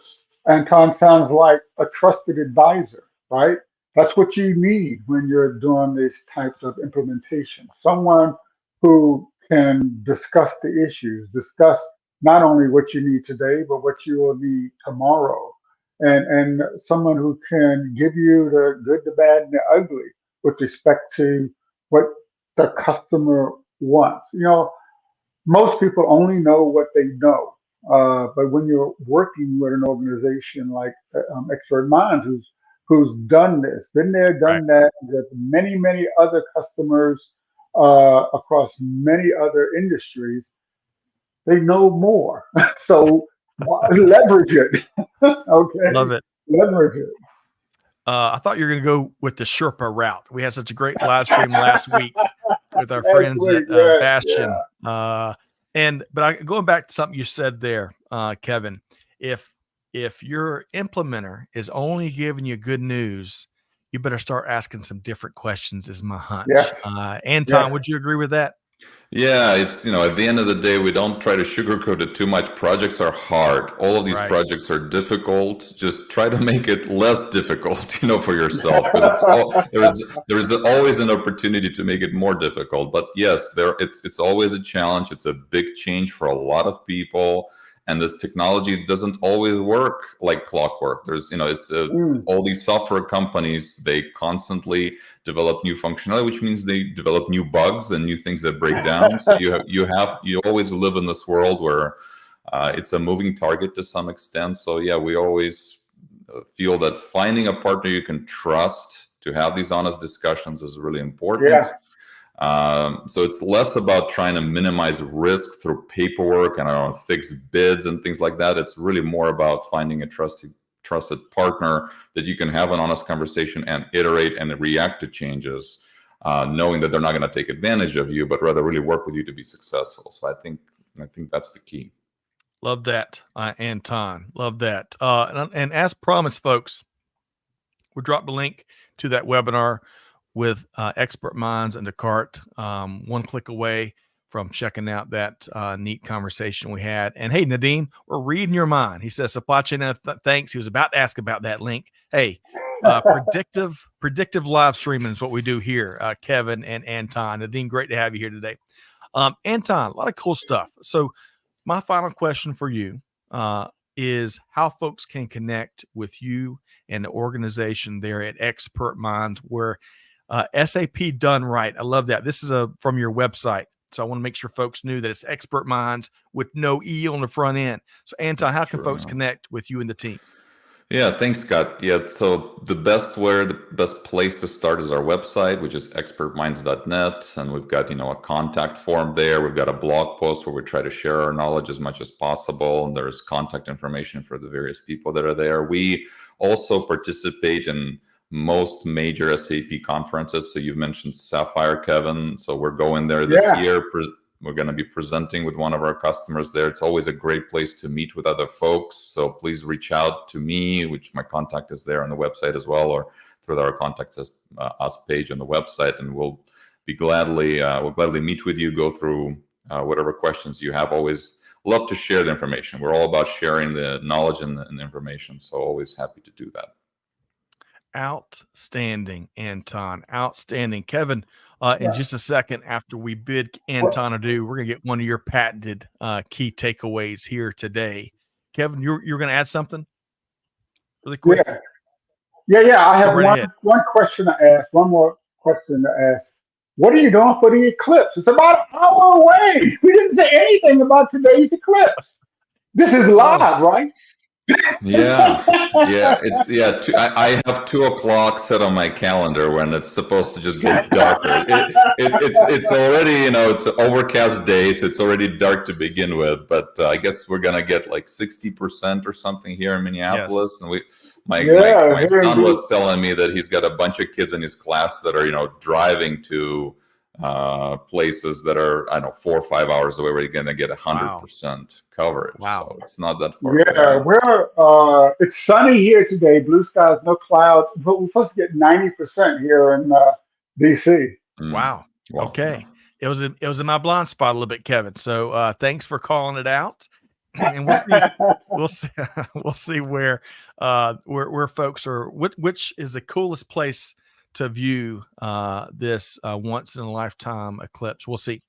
Anton sounds like a trusted advisor, right? That's what you need when you're doing this type of implementation. Someone who can discuss the issues, discuss not only what you need today, but what you will need tomorrow. And someone who can give you the good, the bad, and the ugly with respect to what the customer wants. most people only know what they know. But when you're working with an organization like Expert Minds, who's done this, been there, Right. done that, with many, many other customers across many other industries, they know more. So leverage it. Love Okay, it. leverage it. I thought you were going to go with the Sherpa route. We had such a great live stream last week with our Last friends week, at yeah, Bastion. yeah. Going back to something you said there, Kevin, if your implementer is only giving you good news, you better start asking some different questions. Is my hunch. Yes, Anton, yes. would you agree with that? Yeah, it's, at the end of the day, we don't try to sugarcoat it too much. Projects are hard. All of these Right. projects are difficult. Just try to make it less difficult, for yourself, because there's always an opportunity to make it more difficult. But yes, it's always a challenge. It's a big change for a lot of people, and this technology doesn't always work like clockwork. There's, Mm. all these software companies, they constantly develop new functionality, which means they develop new bugs and new things that break down. So you always live in this world where it's a moving target to some extent. So yeah, we always feel that finding a partner you can trust to have these honest discussions is really important. Yeah, So it's less about trying to minimize risk through paperwork and, I don't know, fixed bids and things like that. It's really more about finding a trusted partner that you can have an honest conversation and iterate and react to changes, knowing that they're not going to take advantage of you, but rather really work with you to be successful. So I think that's the key. Love that, Anton. Love that. And as promised, folks, we'll drop the link to that webinar with Expert Minds and Descartes, one click away from checking out that neat conversation we had. And hey, Nadeem, we're reading your mind. He says, supply chain, thanks. He was about to ask about that link. Hey, predictive live streaming is what we do here, Kevin and Anton. Nadeem, great to have you here today. Anton, a lot of cool stuff. So my final question for you is how folks can connect with you and the organization there at Expert Minds, where SAP done right. I love that. This is from your website. So I want to make sure folks knew that it's Expert Minds with no E on the front end. So Anton, how can folks connect with you and the team? Yeah, thanks, Scott. Yeah, so the best place to start is our website, which is expertminds.net. And we've got, a contact form there. We've got a blog post where we try to share our knowledge as much as possible. And there's contact information for the various people that are there. We also participate in most major SAP conferences. So you've mentioned Sapphire, Kevin. So we're going there this year. We're going to be presenting with one of our customers there. It's always a great place to meet with other folks. So please reach out to me, which my contact is there on the website as well, or through our contact us page on the website, and we'll gladly meet with you, go through whatever questions you have. Always love to share the information. We're all about sharing the knowledge and the information. So always happy to do that. Outstanding, Anton. Outstanding. Kevin, in just a second after we bid Anton adieu, we're going to get one of your patented key takeaways here today. Kevin, you're going to add something really quick? Yeah. I have one question to ask, one more question to ask. What are you doing for the eclipse? It's about an hour away. We didn't say anything about today's eclipse. This is live, right? Yeah. I have 2:00 set on my calendar when it's supposed to just get darker. It's already, it's an overcast day, so it's already dark to begin with. But I guess we're gonna get like 60% or something here in Minneapolis, and my son was telling me that he's got a bunch of kids in his class that are, driving to places that are, I don't know, 4 or 5 hours away, where you're going to get 100% coverage. Wow. So it's not that far away. It's sunny here today, blue skies, no clouds, but we're supposed to get 90% here in DC. Wow. Okay. It was in my blind spot a little bit, Kevin. So thanks for calling it out. And we'll see where folks are, which is the coolest place to view this once in a lifetime eclipse. We'll see.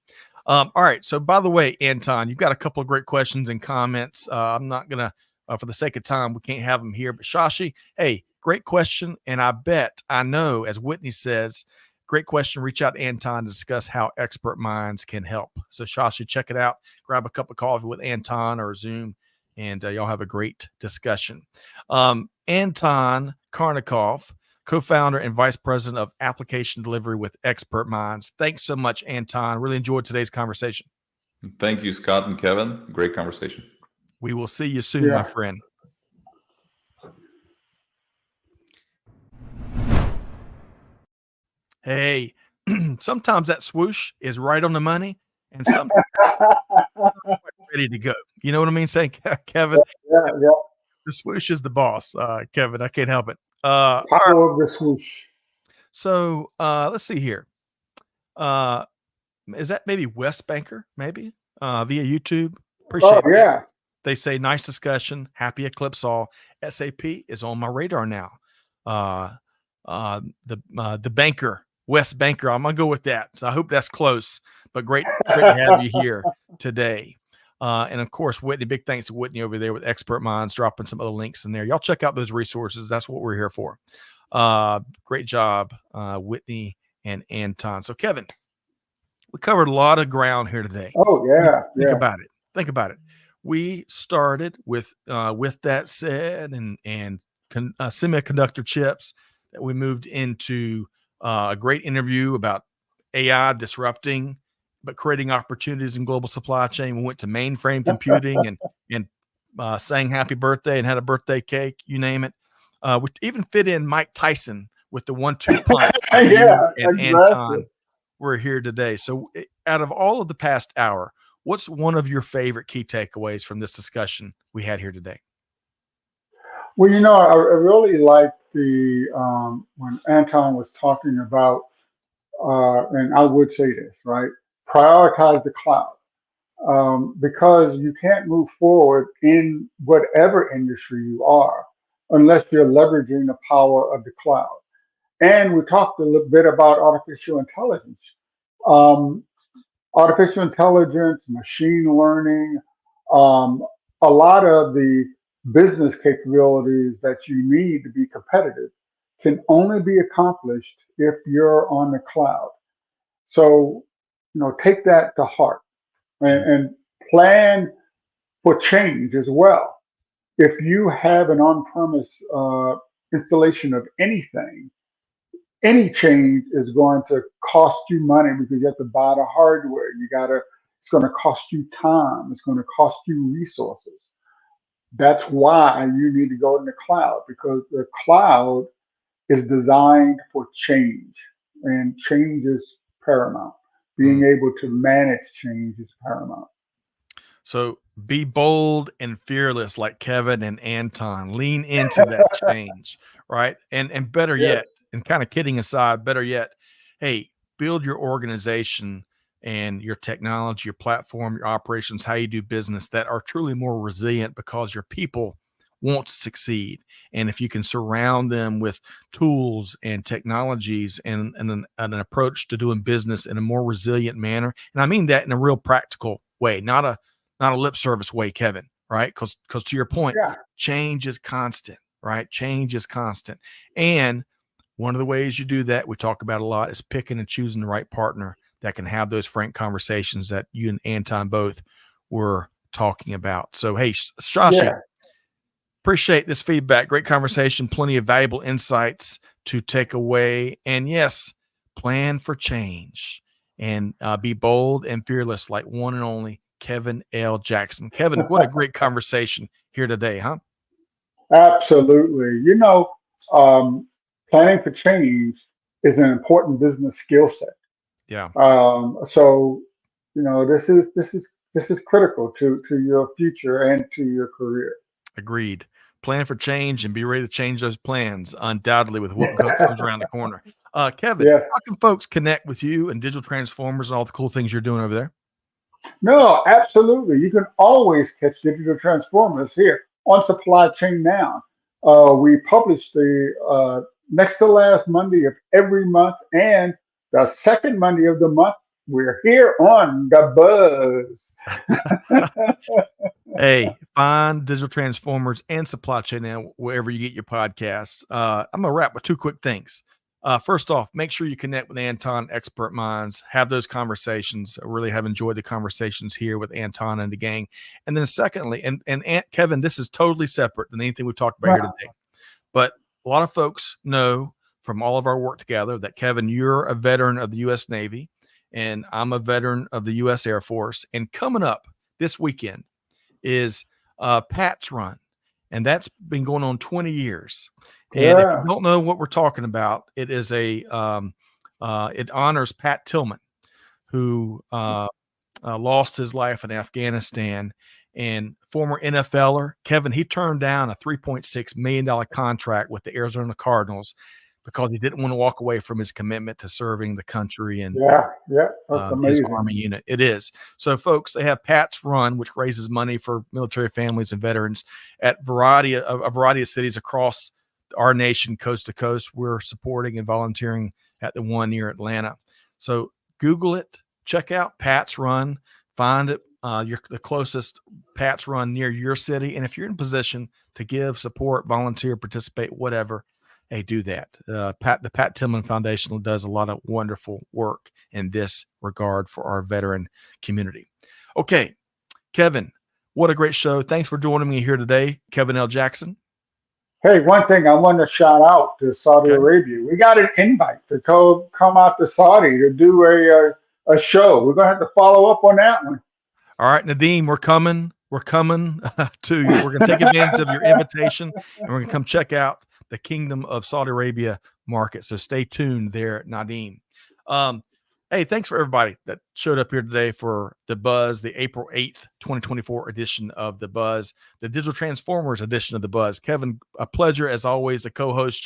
All right. So by the way, Anton, you've got a couple of great questions and comments. I'm not going to, for the sake of time, we can't have them here, but Shashi, hey, great question. And I know, as Whitney says, great question. Reach out to Anton to discuss how expert minds can help. So Shashi, check it out. Grab a cup of coffee with Anton or Zoom, and y'all have a great discussion. Anton Karnikov, co-founder and vice president of application delivery with Expert Minds. Thanks so much, Anton. Really enjoyed today's conversation. Thank you, Scott and Kevin. Great conversation. We will see you soon, my friend. Hey, sometimes that swoosh is right on the money, and sometimes ready to go. You know what I mean? Saying, Kevin, Yeah. the swoosh is the boss. Kevin, I can't help it. Power of the swoosh. So let's see here. Is that maybe Wes Banker? Maybe via YouTube. Appreciate yeah. They say nice discussion. Happy eclipse all. SAP is on my radar now. The banker, Wes Banker. I'm gonna go with that. So I hope that's close. But great to have you here today. And of course, Whitney. Big thanks to Whitney over there with Expert Minds, dropping some other links in there. Y'all check out those resources. That's what we're here for. Great job, Whitney and Anton. So Kevin, we covered a lot of ground here today. Oh yeah. Think about it. Think about it. We started with that said and semiconductor chips. That we moved into a great interview about AI disrupting, but creating opportunities in global supply chain. We went to mainframe computing and sang happy birthday and had a birthday cake, you name it. We even fit in Mike Tyson with the 1-2 punch. Yeah, and exactly. Anton, we're here today. So out of all of the past hour, what's one of your favorite key takeaways from this discussion we had here today? Well, I really liked the when Anton was talking about, and I would say this, right? Prioritize the cloud, because you can't move forward in whatever industry you are unless you're leveraging the power of the cloud. And we talked a little bit about artificial intelligence. Artificial intelligence, machine learning, a lot of the business capabilities that you need to be competitive can only be accomplished if you're on the cloud. So, take that to heart and plan for change as well. If you have an on-premise installation of anything, any change is going to cost you money because you have to buy the hardware. It's going to cost you time. It's going to cost you resources. That's why you need to go in the cloud, because the cloud is designed for change, and change is paramount. Being able to manage change is paramount. So be bold and fearless like Kevin and Anton. Lean into that change, right? And better yet, and kind of kidding aside, better yet, hey, build your organization and your technology, your platform, your operations, how you do business that are truly more resilient because your people want to succeed. And if you can surround them with tools and technologies and an approach to doing business in a more resilient manner, and I mean that in a real practical way, not a lip service way, Kevin, right? Because to your point, change is constant, right? Change is constant. And one of the ways you do that, we talk about a lot, is picking and choosing the right partner that can have those frank conversations that you and Anton both were talking about. So, hey, Shashi, appreciate this feedback. Great conversation, plenty of valuable insights to take away. And yes, plan for change and be bold and fearless like one and only Kevin L. Jackson. Kevin, what a great conversation here today, huh? Absolutely. Planning for change is an important business skill set. Yeah. So, this is critical to your future and to your career. Agreed. Plan for change and be ready to change those plans, undoubtedly, with what comes around the corner. Kevin, how can folks connect with you and Digital Transformers and all the cool things you're doing over there? No, absolutely. You can always catch Digital Transformers here on Supply Chain Now. We publish the next to last Monday of every month, and the second Monday of the month, we're here on the Buzz. Hey, find Digital Transformers and Supply Chain Now wherever you get your podcasts. I'm going to wrap with two quick things. First off, make sure you connect with Anton, Expert Minds, have those conversations. I really have enjoyed the conversations here with Anton and the gang. And then secondly, and Kevin, this is totally separate than anything we've talked about here today. But a lot of folks know from all of our work together that, Kevin, you're a veteran of the U.S. Navy, and I'm a veteran of the U.S. Air Force. And coming up this weekend is Pat's Run, and that's been going on 20 years. And if you don't know what we're talking about, it is it honors Pat Tillman, who lost his life in Afghanistan, and former NFLer. Kevin, he turned down a $3.6 million contract with the Arizona Cardinals because he didn't want to walk away from his commitment to serving the country and that's amazing. his Army unit. It is. So, folks, they have Pat's Run, which raises money for military families and veterans at a variety of cities across our nation, coast to coast. We're supporting and volunteering at the one near Atlanta. So Google it, check out Pat's Run, find it, the closest Pat's Run near your city. And if you're in position to give, support, volunteer, participate, whatever, hey, do that. The Pat Tillman Foundation does a lot of wonderful work in this regard for our veteran community. Okay, Kevin, what a great show. Thanks for joining me here today, Kevin L. Jackson. Hey, one thing I want to shout out to Saudi Arabia. We got an invite to come out to Saudi to do a show. We're going to have to follow up on that one. All right, Nadeem, we're coming. We're coming to you. We're going to take advantage of your invitation, and we're going to come check out the Kingdom of Saudi Arabia market. So stay tuned there, Nadeem. Hey, thanks for everybody that showed up here today for The Buzz, the April 8th, 2024 edition of The Buzz, the Digital Transformers edition of The Buzz. Kevin, a pleasure as always to co-host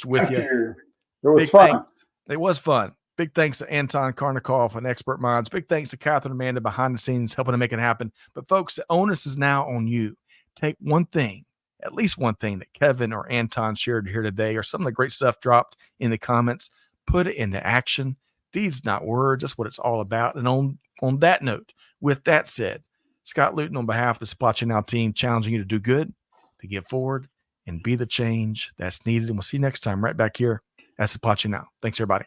with you. It was fun. Thanks. It was fun. Big thanks to Anton Karnikoff and Expert Minds. Big thanks to Catherine and Amanda behind the scenes helping to make it happen. But folks, the onus is now on you. Take one thing, at least one thing that Kevin or Anton shared here today, or some of the great stuff dropped in the comments. Put it into action. Deeds, not words. That's what it's all about. And on that note, with that said, Scott Luton on behalf of the Supply Chain Now team, challenging you to do good, to give forward, and be the change that's needed. And we'll see you next time right back here at Supply Chain Now. Thanks, everybody.